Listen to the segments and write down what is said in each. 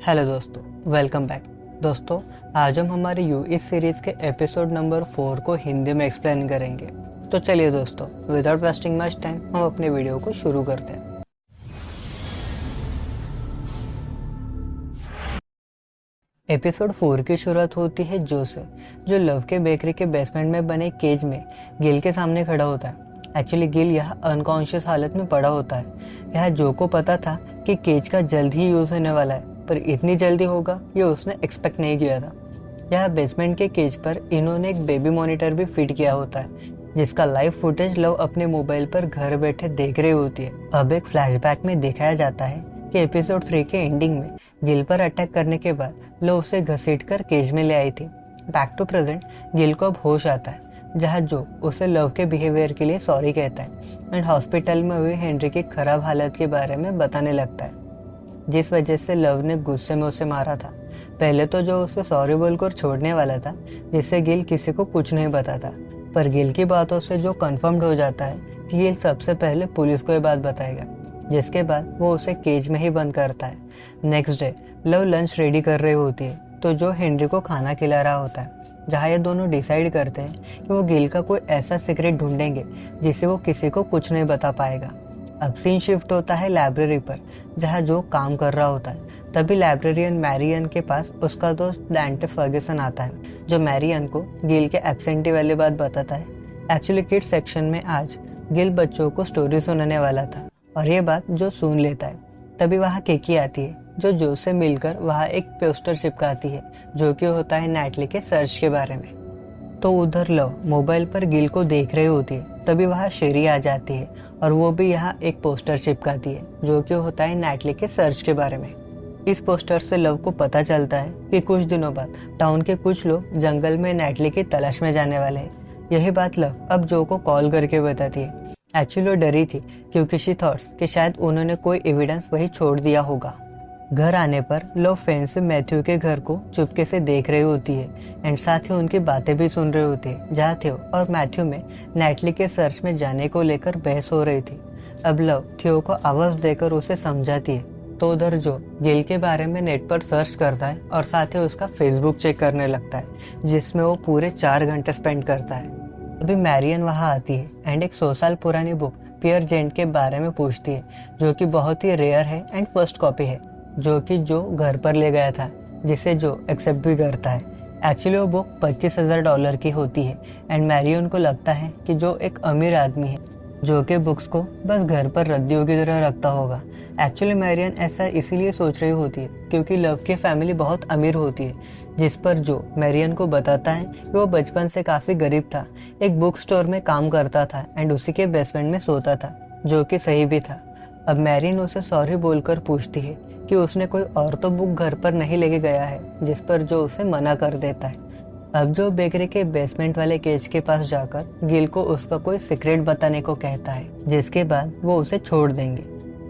Hello दोस्तों, welcome back. दोस्तों, आज हम हमारे इस सीरीज़ के एपिसोड नंबर 4 को हिंदी में एक्सप्लेन करेंगे। तो चलिए दोस्तों, विदाउट वेस्टिंग मच टाइम हम अपने वीडियो को शुरू करते हैं। एपिसोड 4 की शुरुआत होती है जो से, जो लव के बेकरी के बेसमेंट में बने केज में गिल के सामने खड़ा होता है। एक्चुअली गिल यहाँ अनकॉन्शियस हालत में पड़ा होता है। यहाँ जो को पता था कि केज का जल्द ही यूज़ होने वाला है, पर इतनी जल्दी होगा ये उसने एक्सपेक्ट नहीं किया था। यहाँ बेसमेंट के केज पर इन्होंने एक बेबी मॉनिटर भी फिट किया होता है, जिसका लाइव फुटेज लव अपने मोबाइल पर घर बैठे देख रही होती है। अब एक फ्लैशबैक में दिखाया जाता है कि एपिसोड 3 के एंडिंग में गिल पर अटैक करने के बाद लव उसे घसीटकर केज में ले आई थी। बैक टू प्रेजेंट गिल को अब होश आता है, जहाँ जो उसे लव के बिहेवियर के लिए सॉरी कहता है एंड हॉस्पिटल में हुई हेनरी की खराब हालत के बारे में बताने लगता है, जिस वजह से लव ने गुस्से में उसे मारा था। पहले तो जो उसे सॉरी बोलकर छोड़ने वाला था, जिससे गिल किसी को कुछ नहीं बताता, पर गिल की बातों से जो कंफर्म्ड हो जाता है कि गिल सबसे पहले पुलिस को ये बात बताएगा, जिसके बाद वो उसे केज में ही बंद करता है। Next day love lunch ready कर रही होती है, तो जो हेनरी को खाना खिला रहा होता है, जहाँ ये दोनों डिसाइड करते हैं कि वो गिल का कोई ऐसा सीक्रेट ढूंढेंगे जिससे वो किसी को कुछ नहीं बता पाएगा। अब सीन शिफ्ट होता है लाइब्रेरी पर, जहाँ जो काम कर रहा होता है। तभी लाइब्रेरियन मैरियन के पास उसका दोस्त डांटे फर्ग्यूसन आता है, जो मैरियन को गिल के एब्सेंटी वाली बात बताता है। एक्चुअली किड्स सेक्शन में आज गिल बच्चों को स्टोरी सुनाने वाला था, और ये बात जो सुन लेता है। तभी वहाँ केकी आती है, जो से मिलकर वहाँ एक पोस्टर चिपकाती है, जो कि होता है नाइटली के सर्च के बारे में। तो उधर लव मोबाइल पर गिल को देख रही होती है। तभी वहाँ शेरी आ जाती है, और वो भी यहाँ एक पोस्टर चिपकाती है, जो कि होता है नाइटली के सर्च के बारे में। इस पोस्टर से लव को पता चलता है कि कुछ दिनों बाद टाउन के कुछ लोग जंगल में नाइटली की तलाश में जाने वाले हैं। यही बात लव अब जो को कॉल करके बताती है। एक्चुअली वो डरी थी, क्योंकि शी थॉट्स कि शायद उन्होंने कोई एविडेंस वही छोड़ दिया होगा। घर आने पर लव फैन से मैथ्यू के घर को चुपके से देख रही होती है एंड साथ ही उनकी बातें भी सुन रही होती है, जहाँ थियो और मैथ्यू में नाइटली के सर्च में जाने को लेकर बहस हो रही थी। अब लव थियो को आवाज़ देकर उसे समझाती है, तो उधर जो गिल के बारे में नेट पर सर्च करता है और साथ ही उसका फेसबुक चेक करने लगता है, जिसमें वो पूरे 4 घंटे स्पेंड करता है। अभी मैरियन वहाँ आती है एंड एक 100 साल पुरानी बुक पियर जेंट के बारे में पूछती है, जो कि बहुत ही रेयर है एंड फर्स्ट कॉपी है, जो कि जो घर पर ले गया था, जिसे जो एक्सेप्ट भी करता है। एक्चुअली वो बुक $25,000 की होती है एंड मैरियन को लगता है कि जो एक अमीर आदमी है, जो कि बुक्स को बस घर पर रद्दियों की तरह रखता होगा। एक्चुअली मैरियन ऐसा इसीलिए सोच रही होती है क्योंकि लव की फैमिली बहुत अमीर होती है, जिस पर जो मैरियन को बताता है कि वो बचपन से काफ़ी गरीब था, एक बुक स्टोर में काम करता था एंड उसी के बेसमेंट में सोता था, जो कि सही भी था। अब मैरियन उसे सॉरी बोलकर पूछती है कि उसने कोई और तो बुक घर पर नहीं लेके गया है, जिस पर जो उसे मना कर देता है। अब जो बेकरी के बेसमेंट वाले केज के पास जाकर गिल को उसका कोई सीक्रेट बताने को कहता है, जिसके बाद वो उसे छोड़ देंगे।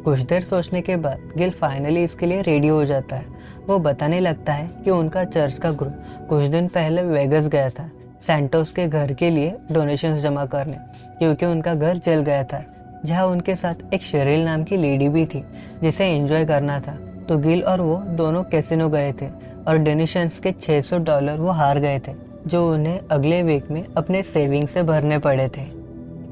कुछ देर सोचने के बाद गिल फाइनली इसके लिए रेडी हो जाता है। वो बताने लगता है कि उनका चर्च का ग्रुप कुछ दिन पहले वेगस गया था सैंटोस के घर के लिए डोनेशंस जमा करने, क्योंकि उनका घर जल गया था, जहाँ उनके साथ एक शेरिल नाम की लेडी भी थी, जिसे एंजॉय करना था। तो गिल और वो दोनों कैसीनो गए थे और डोनेशंस के $600 वो हार गए थे, जो उन्हें अगले वीक में अपने सेविंग से भरने पड़े थे।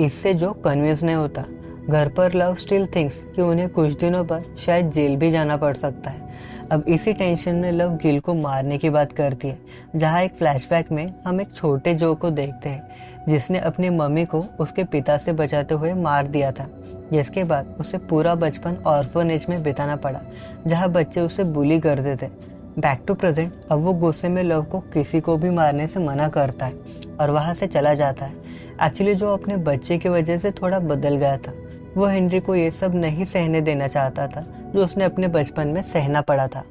इससे जो कन्विंस नहीं होता। घर पर लव स्टिल थिंक्स कि उन्हें कुछ दिनों बाद शायद जेल भी जाना पड़ सकता है। अब इसी टेंशन में लव गिल को मारने की बात करती है, जहाँ एक फ्लैशबैक में हम एक छोटे जो को देखते हैं, जिसने अपनी मम्मी को उसके पिता से बचाते हुए मार दिया था, जिसके बाद उसे पूरा बचपन ऑर्फनेज में बिताना पड़ा, जहाँ बच्चे उसे बुली करते थे। बैक टू प्रेजेंट अब वो गुस्से में लव को किसी को भी मारने से मना करता है और वहाँ से चला जाता है। एक्चुअली जो अपने बच्चे की वजह से थोड़ा बदल गया था, वो हेनरी को ये सब नहीं सहने देना चाहता था, जो उसने अपने बचपन में सहना पड़ा था।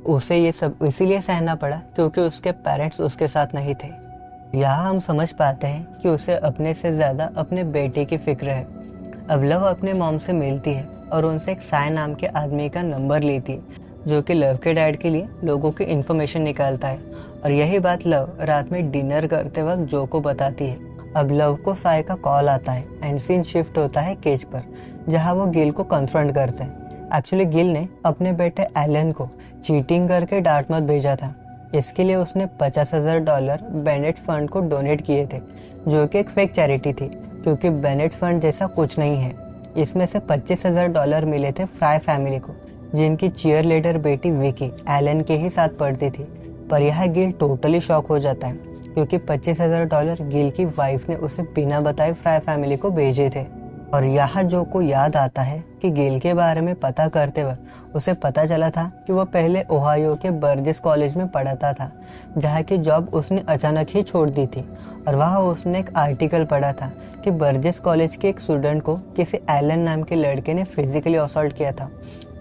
उसे ये सब इसीलिए सहना पड़ा क्योंकि उसके पेरेंट्स उसके साथ नहीं थे। यहाँ हम समझ पाते हैं कि उसे अपने से ज़्यादा अपने बेटे की फिक्र है। अब लव अपने मॉम से मिलती है और उनसे एक साय नाम के आदमी का नंबर लेती है, जो कि लव के डैड के लिए लोगों की इन्फॉर्मेशन निकालता है, और यही बात लव रात में डिनर करते वक्त जो को बताती है। अब लव को साय का कॉल आता है एंड सीन शिफ्ट होता है केज पर, जहाँ वो गिल को कन्फ्रंट करते हैं। एक्चुअली गिल ने अपने बेटे एलन को चीटिंग करके डार्टमाउथ भेजा था। इसके लिए उसने $50,000 बेनेट फंड को डोनेट किए थे, जो कि एक फेक चैरिटी थी, क्योंकि बेनेट फंड जैसा कुछ नहीं है। इसमें से $25,000 मिले थे फ्राई फैमिली को, जिनकी चीयर लीडर बेटी विकी एलन के ही साथ पढ़ती थी। पर यह गिल टोटली शॉक हो जाता है, क्योंकि $25,000 गिल की वाइफ ने उसे बिना बताए फ्राई फैमिली को भेजे थे। और यहाँ जो को याद आता है कि गिल के बारे में पता करते वक्त उसे पता चला था कि वह पहले ओहायो के बर्जेस कॉलेज में पढ़ता था, जहाँ की जॉब उसने अचानक ही छोड़ दी थी। और वहाँ उसने एक आर्टिकल पढ़ा था कि बर्जेस कॉलेज के एक स्टूडेंट को किसी एलन नाम के लड़के ने फिजिकली असॉल्ट किया था।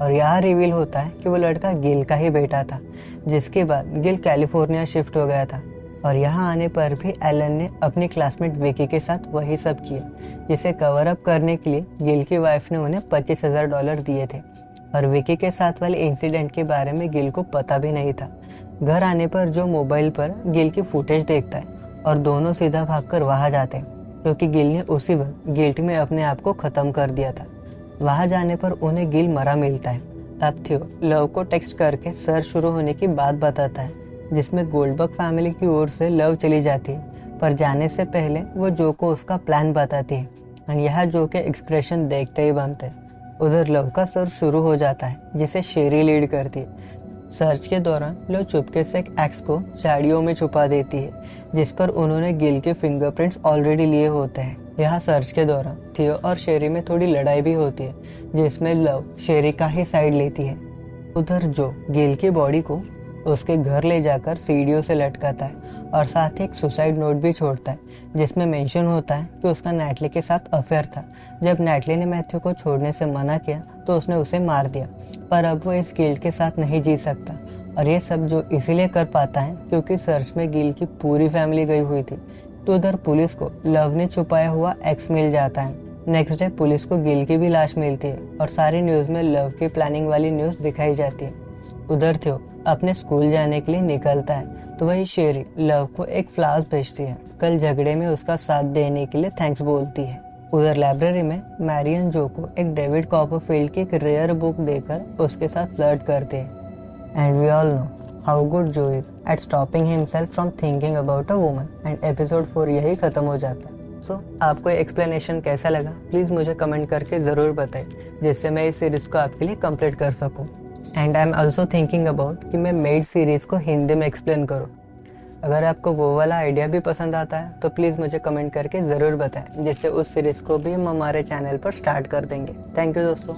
और यहाँ रिवील होता है कि वो लड़का गिल का ही बेटा था, जिसके बाद गिल कैलिफोर्निया शिफ्ट हो गया था। और यहाँ आने पर भी एलन ने अपनी क्लासमेट विकी के साथ वही सब किया, जिसे कवर अप करने के लिए गिल की वाइफ ने उन्हें $25,000 दिए थे। और विकी के साथ वाले इंसिडेंट के बारे में गिल को पता भी नहीं था। घर आने पर जो मोबाइल पर गिल की फुटेज देखता है और दोनों सीधा भागकर वहाँ जाते हैं, क्योंकि गिल ने उसी वक्त गिल्ट में अपने आप को ख़त्म कर दिया था। वहाँ जाने पर उन्हें गिल मरा मिलता है। अब थियो लव को टेक्स्ट करके सर्च शुरू होने की बात बताता है, जिसमें गोल्डबर्ग फैमिली की ओर से लव चली जाती है। पर जाने से पहले वो जो को उसका प्लान बताती है, और यह जो के एक्सप्रेशन देखते ही बनते हैं। उधर लव का सर्च शुरू हो जाता है, जिसे शेरी लीड करती है। सर्च के दौरान लव चुपके से एक एक्स को झाड़ियों में छुपा देती है, जिस पर उन्होंने गिल के फिंगरप्रिंट्स ऑलरेडी लिए होते हैं। यहाँ सर्च के दौरान थियो और शेरी में थोड़ी लड़ाई भी होती है, जिसमें लव शेरी का ही साइड लेती है। उधर जो गिल की बॉडी को उसके घर ले जाकर सीढ़ियों से लटकाता है और साथ ही एक सुसाइड नोट भी छोड़ता है, जिसमें मेंशन होता है कि उसका नैटली के साथ अफेयर था। जब नैटली ने मैथ्यू को छोड़ने से मना किया तो उसने उसे मार दिया, पर अब वो इस गिल्ट के साथ नहीं जी सकता। और ये सब जो इसीलिए कर पाता है क्योंकि सर्च में गिल की पूरी फैमिली गई हुई थी। तो उधर पुलिस को लव ने छुपाया हुआ एक्स मिल जाता है। नेक्स्ट डे पुलिस को गिल की भी लाश मिलती है और सारी न्यूज़ में लव की प्लानिंग वाली न्यूज़ दिखाई जाती है। उधर थियो अपने स्कूल जाने के लिए निकलता है, तो वही शेरी लव को एक फ्लावर्स भेजती है। कल झगड़े में उसका साथ देने के लिए थैंक्स बोलती है। उधर लाइब्रेरी में मैरियन जो को एक डेविड कॉपरफील्ड की एक रेयर बुक देकर उसके साथ फ्लर्ट करते हैं। And we all know how good Joe is at stopping himself from thinking about a woman. And episode 4 यही खत्म हो जाता है। सो आपको एक्सप्लेनेशन कैसा लगा प्लीज़ मुझे कमेंट करके ज़रूर बताएं, जिससे मैं इस सीरीज़ को आपके लिए कंप्लीट कर सकूं। And I am also thinking about कि मैं मेड सीरीज़ को हिंदी में एक्सप्लेन करूं। अगर आपको वो वाला आइडिया भी पसंद आता है तो प्लीज़ मुझे कमेंट करके ज़रूर बताएं, जिससे उस सीरीज़ को भी हम हमारे चैनल पर स्टार्ट कर देंगे। थैंक यू दोस्तों।